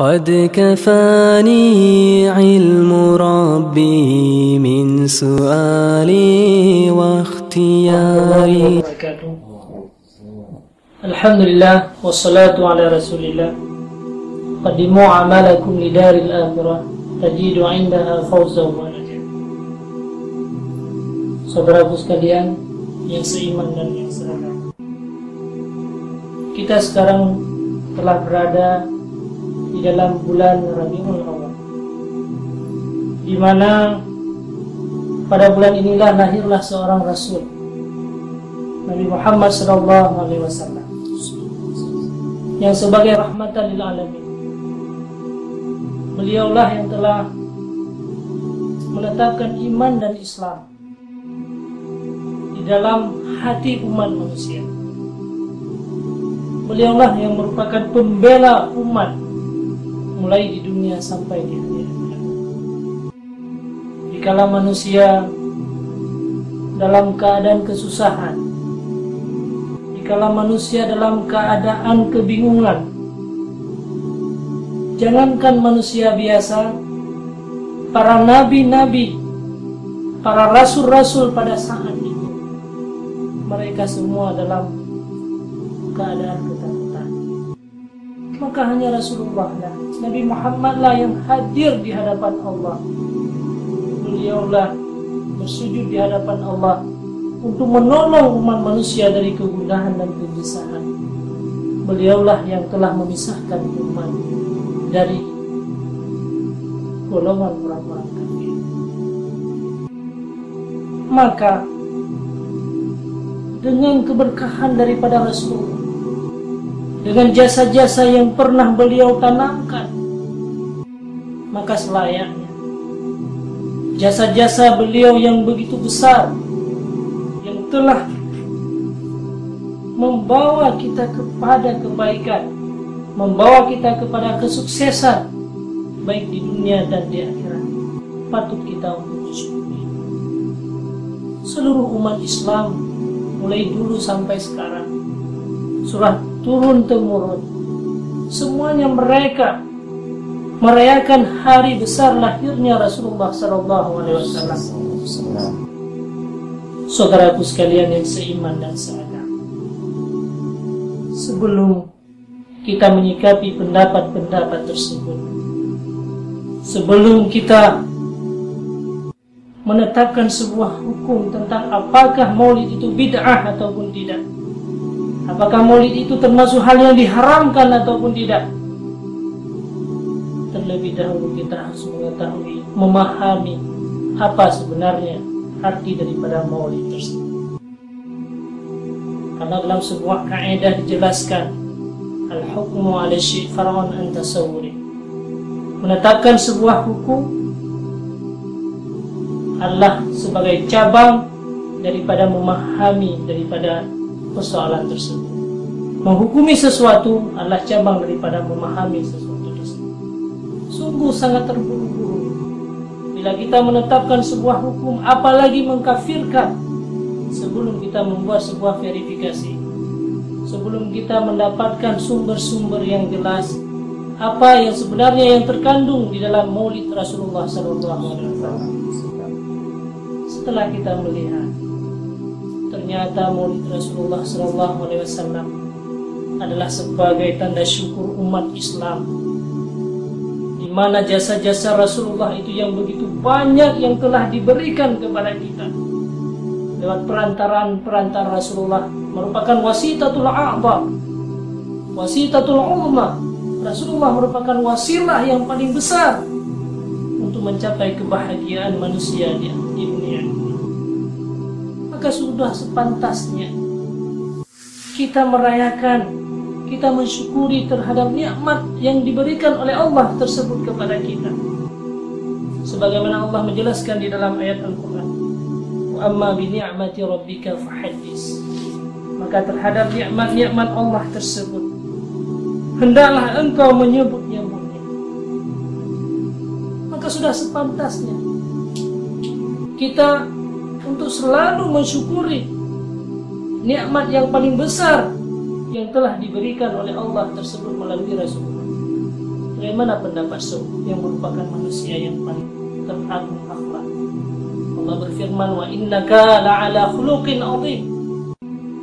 قد كفاني علم ربي من سؤالي واختياري. الحمد لله والصلاة على رسول الله. قدموا أعمالكم لدار الآخرة تجد عندها فوزا ونجاة. Saudaraku sekalian yang seiman dan yang seagama, kita sekarang telah berada di dalam bulan Rabiul Awal, di mana pada bulan inilah lahirlah seorang Rasul, Nabi Muhammad SAW, yang sebagai rahmatan lil alamin. Beliaulah yang telah menetapkan iman dan Islam di dalam hati umat manusia. Beliaulah yang merupakan pembela umat mulai di dunia sampai di akhirat. Dikala manusia dalam keadaan kesusahan, dikala manusia dalam keadaan kebingungan, jangankan manusia biasa, para nabi-nabi, para rasul-rasul pada saat itu, mereka semua dalam keadaan ketakutan. Maka hanya Rasulullah lah, Nabi Muhammad lah yang hadir di hadapan Allah. Beliaulah bersujud di hadapan Allah untuk menolong umat manusia dari kegundahan dan kegelisahan. Beliaulah yang telah memisahkan umat dari golongan orang-orang kafir. Maka dengan keberkahan daripada Rasulullah, dengan jasa-jasa yang pernah beliau tanamkan, maka selayaknya jasa-jasa beliau yang begitu besar, yang telah membawa kita kepada kebaikan, membawa kita kepada kesuksesan baik di dunia dan di akhirat, patut kita untuk bersyukur. Seluruh umat Islam mulai dulu sampai sekarang, surah turun temurun, semuanya mereka merayakan hari besar lahirnya Rasulullah SAW. Saudaraku sekalian yang seiman dan seagama, sebelum kita menyikapi pendapat-pendapat tersebut, sebelum kita menetapkan sebuah hukum tentang apakah maulid itu bid'ah ataupun tidak, apakah maulid itu termasuk hal yang diharamkan ataupun tidak, terlebih dahulu kita harus mengetahui, memahami apa sebenarnya arti daripada maulid tersebut. Karena dalam sebuah kaidah dijelaskan, al-hukmu 'ala syai' far'un an tasawwuri. Menetapkan sebuah hukum adalah sebagai cabang daripada memahami daripada persoalan tersebut. Menghukumi sesuatu adalah cabang daripada memahami sesuatu tersebut. Sungguh sangat terburu-buru bila kita menetapkan sebuah hukum, apalagi mengkafirkan, sebelum kita membuat sebuah verifikasi, sebelum kita mendapatkan sumber-sumber yang jelas apa yang sebenarnya yang terkandung di dalam maulid Rasulullah SAW. Setelah kita melihat ternyata maulid Rasulullah SAW adalah sebagai tanda syukur umat Islam, di mana jasa-jasa Rasulullah itu yang begitu banyak yang telah diberikan kepada kita lewat perantaraan Rasulullah, merupakan wasitatul a'dha, wasitatul ulama. Rasulullah merupakan wasilah yang paling besar untuk mencapai kebahagiaan manusia di dunia. Maka sudah sepantasnya kita merayakan, kita mensyukuri terhadap nikmat yang diberikan oleh Allah tersebut kepada kita. Sebagaimana Allah menjelaskan di dalam ayat Al-Quran, wa amma bi ni'mati rabbika fahaddis. Maka terhadap nikmat-nikmat Allah tersebut hendaklah engkau menyebut-nyebutnya. Maka sudah sepantasnya kita untuk selalu mensyukuri nikmat yang paling besar yang telah diberikan oleh Allah tersebut melalui Rasulullah. Bagaimana pendapat yang merupakan manusia yang paling teragung akhlak? Allah berfirman, wa innaka la'ala khuluqin 'azim.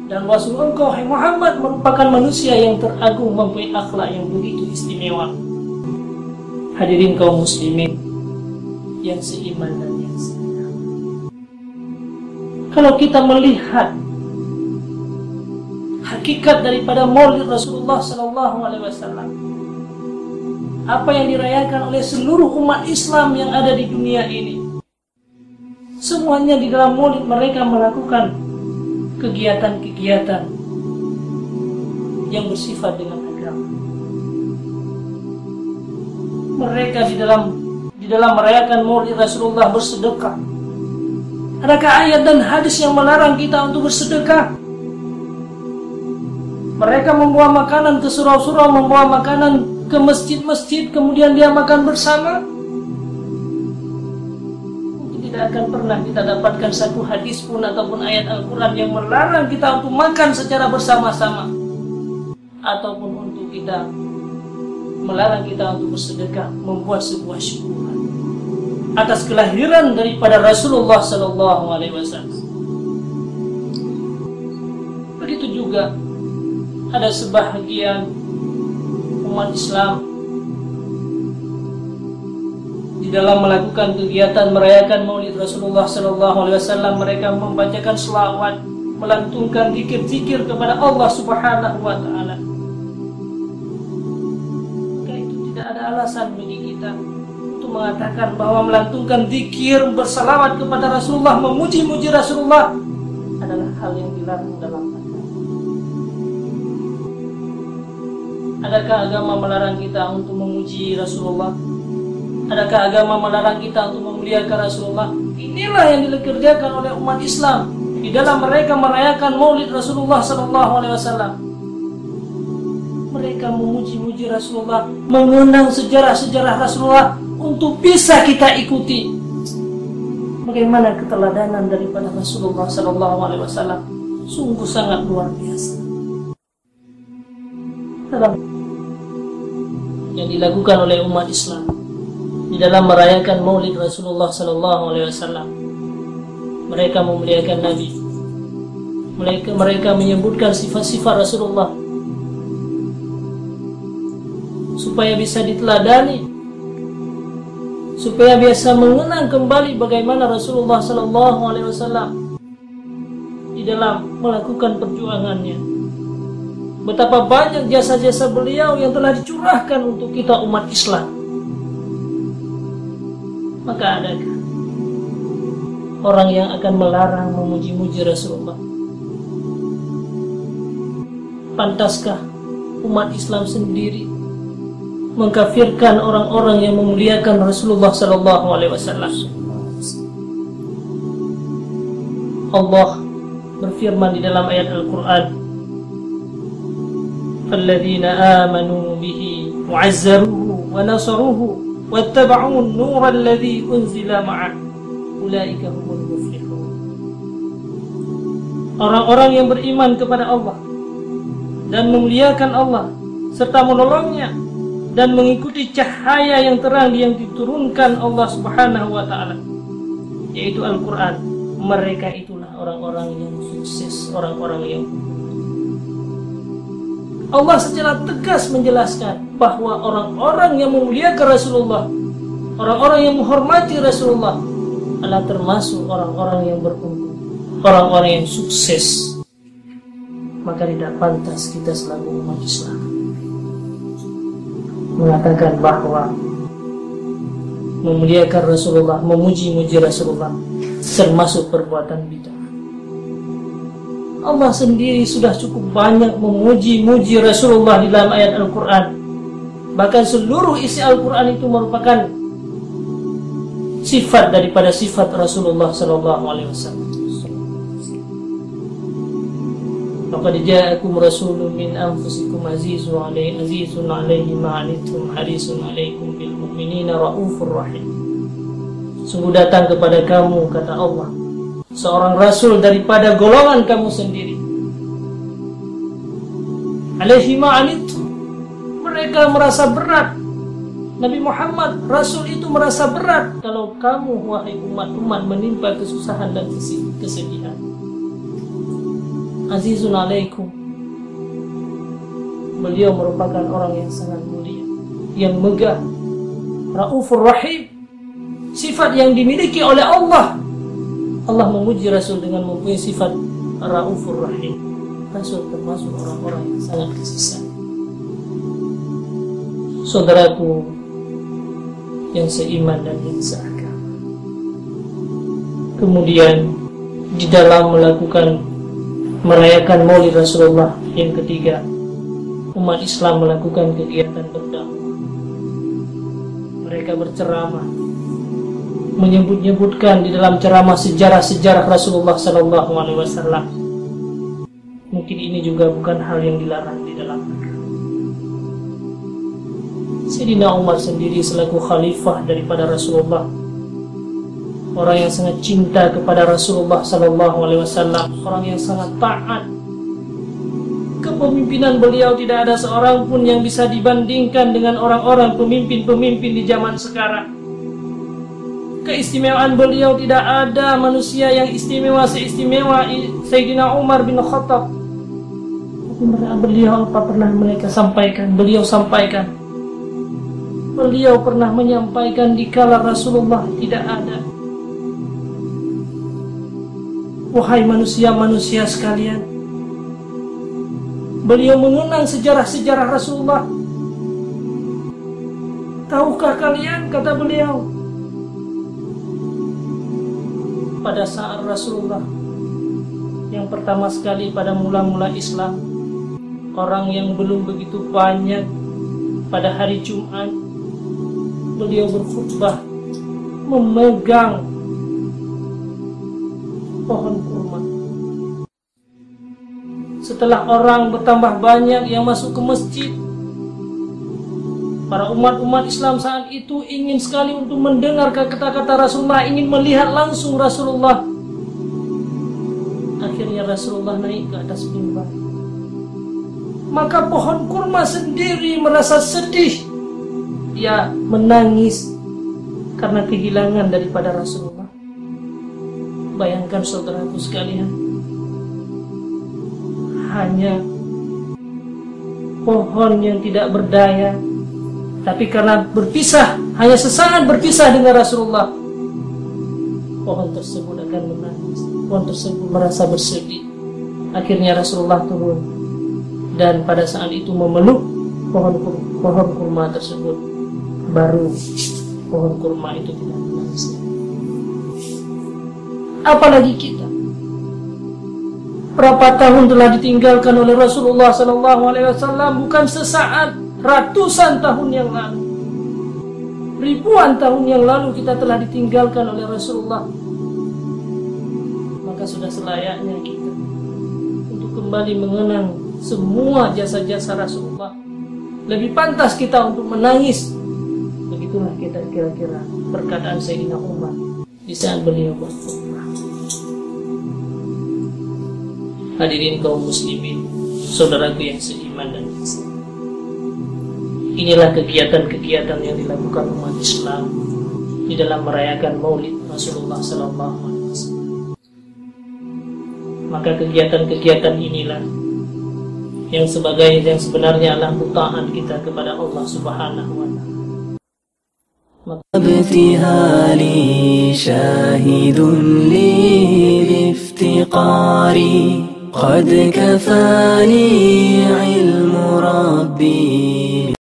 Dan wasungguh engkau, hai Muhammad, merupakan manusia yang teragung, mempunyai akhlak yang begitu istimewa. Hadirin kaum muslimin yang seiman dan yang seiman, kalau kita melihat hakikat daripada Maulid Rasulullah SAW, apa yang dirayakan oleh seluruh umat Islam yang ada di dunia ini, semuanya di dalam Maulid mereka melakukan kegiatan-kegiatan yang bersifat dengan agama. Mereka di dalam merayakan Maulid Rasulullah bersedekah. Adakah ayat dan hadis yang melarang kita untuk bersedekah? Mereka membawa makanan ke surau-surau, membawa makanan ke masjid-masjid, kemudian dia makan bersama. Mungkin tidak akan pernah kita dapatkan satu hadis pun ataupun ayat Al-Quran yang melarang kita untuk makan secara bersama-sama, ataupun untuk kita melarang kita untuk bersedekah, membuat sebuah syukuran atas kelahiran daripada Rasulullah SAW. Begitu juga ada sebahagian umat Islam di dalam melakukan kegiatan merayakan Maulid Rasulullah SAW, mereka membacakan selawat, melantunkan zikir-zikir kepada Allah Subhanahu wa Ta'ala. Maka itu tidak ada alasan bagi kita untuk mengatakan bahwa melantunkan zikir, berselawat kepada Rasulullah, memuji-muji Rasulullah adalah hal yang dilarang dalam agama. Adakah agama melarang kita untuk memuji Rasulullah? Adakah agama melarang kita untuk memuliakan Rasulullah? Inilah yang dikerjakan oleh umat Islam di dalam mereka merayakan Maulid Rasulullah SAW. Mereka memuji-muji Rasulullah, mengenang sejarah-sejarah Rasulullah untuk bisa kita ikuti. Bagaimana keteladanan daripada Rasulullah SAW, sungguh sangat luar biasa. Dalam yang dilakukan oleh umat Islam di dalam merayakan Maulid Rasulullah SAW, mereka memuliakan Nabi, mereka menyebutkan sifat-sifat Rasulullah supaya bisa diteladani, supaya bisa mengenang kembali bagaimana Rasulullah SAW di dalam melakukan perjuangannya. Betapa banyak jasa-jasa beliau yang telah dicurahkan untuk kita umat Islam. Maka adakah orang yang akan melarang memuji-muji Rasulullah? Pantaskah umat Islam sendiri mengkafirkan orang-orang yang memuliakan Rasulullah SAW? Allah berfirman di dalam ayat Al-Quran, فَالَّذِينَ آمَنُوا بِهِ وَعَزَّرُوهُ وَنَصَرُوهُ وَاتَّبَعُوا النُّورَ الَّذِي أُنْزِلَ مَعَهُ أُولَئِكَ هُمُ الْمُفْلِحُونَ. Orang-orang yang beriman kepada Allah dan memuliakan Allah serta menolongnya dan mengikuti cahaya yang terang yang diturunkan Allah Subhanahu wa Ta'ala, yaitu Al-Quran, mereka itulah orang-orang yang sukses, orang-orang yang Allah secara tegas menjelaskan bahwa orang-orang yang memuliakan Rasulullah, orang-orang yang menghormati Rasulullah adalah termasuk orang-orang yang beruntung, orang-orang yang sukses. Maka tidak pantas kita selaku umat Islam mengatakan bahwa memuliakan Rasulullah, memuji-muji Rasulullah termasuk perbuatan bid'ah. Allah sendiri sudah cukup banyak memuji-muji Rasulullah di dalam ayat Al-Quran. Bahkan seluruh isi Al-Quran itu merupakan sifat daripada sifat Rasulullah SAW. Laqad ja'akum rasulun min anfusikum azizun 'alaihi ma 'anittum harisun 'alaikum bil mu'minina raufur rahim. Sungguh datang kepada kamu, kata Allah, seorang rasul daripada golongan kamu sendiri. Alaihi ma'anittum, mereka merasa berat Nabi Muhammad, Rasul itu merasa berat kalau kamu, wahai umat-umat, menimpa kesusahan dan kesedihan. Azizun alaikum. Beliau merupakan orang yang sangat mulia, yang megah, Raufur Rahim. Sifat yang dimiliki oleh Allah. Allah memuji Rasul dengan mempunyai sifat Raufur Rahim. Rasul termasuk orang-orang yang sangat kasih sayang. Saudaraku yang seiman dan yang seagama. Kemudian di dalam merayakan Maulid Rasulullah yang ketiga, umat Islam melakukan kegiatan berdakwah. Mereka berceramah, menyebut-nyebutkan di dalam ceramah sejarah-sejarah Rasulullah SAW. Mungkin ini juga bukan hal yang dilarang di dalam agama. Sayyidina Umar sendiri selaku khalifah daripada Rasulullah, orang yang sangat cinta kepada Rasulullah SAW, orang yang sangat taat. Kepemimpinan beliau tidak ada seorang pun yang bisa dibandingkan dengan orang-orang pemimpin-pemimpin di zaman sekarang. Keistimewaan beliau tidak ada manusia yang istimewa seistimewa Sayyidina Umar bin Khattab. Beliau apa pernah mereka sampaikan? Beliau sampaikan. Beliau pernah menyampaikan di kala Rasulullah tidak ada. Wahai manusia-manusia sekalian, beliau mengenang sejarah-sejarah Rasulullah. Tahukah kalian, kata beliau, pada saat Rasulullah yang pertama sekali pada mula-mula Islam, orang yang belum begitu banyak, pada hari Jumat beliau berkhutbah memegang pohon kurma. Setelah orang bertambah banyak yang masuk ke masjid, para umat-umat Islam saat itu ingin sekali untuk mendengar kata-kata Rasulullah, ingin melihat langsung Rasulullah. Akhirnya Rasulullah naik ke atas mimbar. Maka pohon kurma sendiri merasa sedih. Dia menangis karena kehilangan daripada Rasulullah. Bayangkan saudaraku sekalian, hanya pohon yang tidak berdaya, tapi karena berpisah, hanya sesaat berpisah dengan Rasulullah, pohon tersebut akan menangis, pohon tersebut merasa bersedih. Akhirnya Rasulullah turun, dan pada saat itu memeluk pohon kurma tersebut. Baru pohon kurma itu tidak menangis. Apalagi kita, berapa tahun telah ditinggalkan oleh Rasulullah SAW, bukan sesaat, ratusan tahun yang lalu, ribuan tahun yang lalu kita telah ditinggalkan oleh Rasulullah. Maka sudah selayaknya kita untuk kembali mengenang semua jasa-jasa Rasulullah. Lebih pantas kita untuk menangis. Begitulah kita kira-kira perkataan Sayyidina Umar di saat beliau berkhutbah. Hadirin kaum muslimin, saudaraku yang seiman dan Islam, inilah kegiatan-kegiatan yang dilakukan umat Islam di dalam merayakan Maulid Rasulullah SAW. Maka kegiatan-kegiatan inilah yang sebenarnya adalah taat kita kepada Allah Subhanahu wa Ta'ala. ابتهالي شاهد لي بافتقاري قد كفاني علم ربي